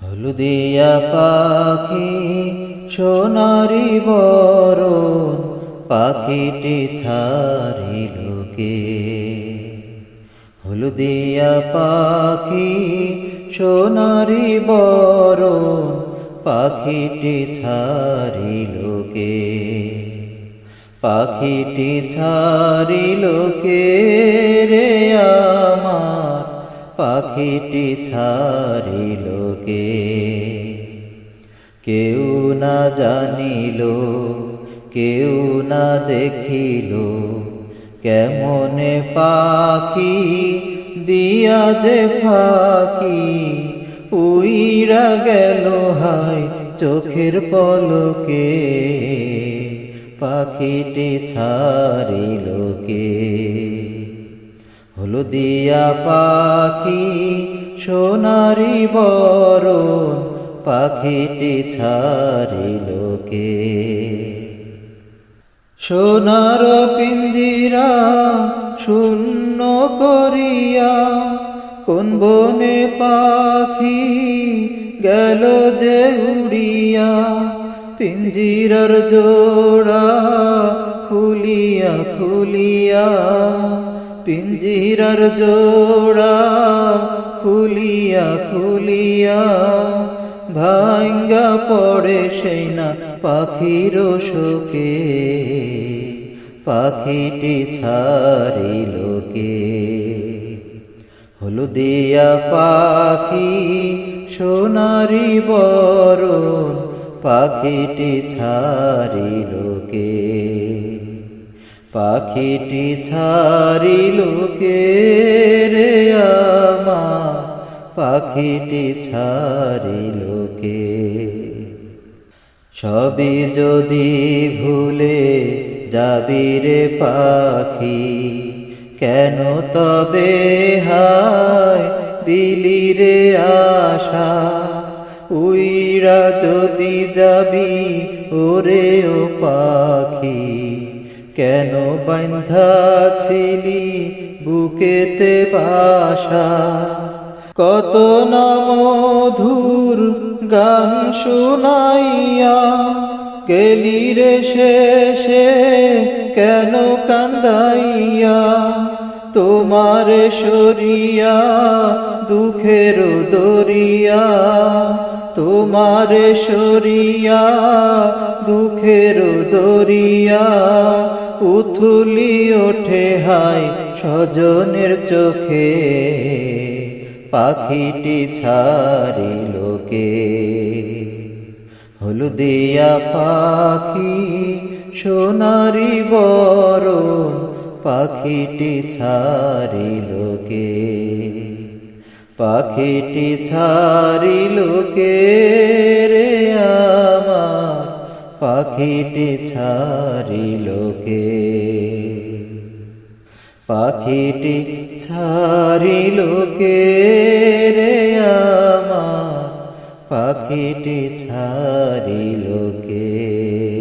হলুদিয়া পাখি সোনারি বরণ পাখিটি ছাড়িল কে। হলুদিয়া পাখি সোনারি বরণ পাখিটি ছাড়িল কে। পাখিটি ছাড়িল কে রে আমার, পাখিটি ছাড়িল কে। কেউ না জানিল, কেউ না দেখিল, কেমনে পাখি দিয়া যে ফাঁকি উইরা গেল হায় চোখের পলকে। পাখিটি ছাড়িল কে। হলুদিয়া পাখি সোনারি বরণ পাখিটি ছাড়িল কে। সোনার পিঞ্জিরা শূন্য করিয়া কোন বনে পাখি গেল যে উড়িয়া। পিঞ্জিরার জোড়া খুলিয়া খুলিয়া, পিঞ্জিরার জোড়া খুলিয়া খুলিয়া, ভাঙ্গা পড়ে সেই না পাখির শোকে। পাখিটি ছাড়িল কে। হলুদিয়া পাখি সোনারি বরণ পাখিটি ছাড়িল কে। পাখিটি ছাড়িল কে রে আমার, পাখিটি ছাড়িল কে। সবই যদি ভুলে যাবি রে পাখি, কেন তবে হায় দিলি রে আশা। উইরা যদি যাবি ওরে ও পাখি, কেন বাঁধা ছিলি বুকেতে বাসা। কত না মধুর গান শুনাইয়া গেলি রে শেষে কেন কান্দাইয়া। তোমার সরিয়া দুঃখের দরিয়া, তোমার সরিয়া দুঃখের দরিয়া। উথুলি ওঠে হায় স্বজনের চোখে। পাখিটি ছাড়িল কে। হলুদিয়া পাখি সোনারি বরণ পাখিটি ছাড়িল কে। পাখিটি ছাড়িল কে রে আমার, পাখিটি ছাড়িল কে। পাখিটি ছাড়িল কে রে আমার, পাখিটি ছাড়িল কে।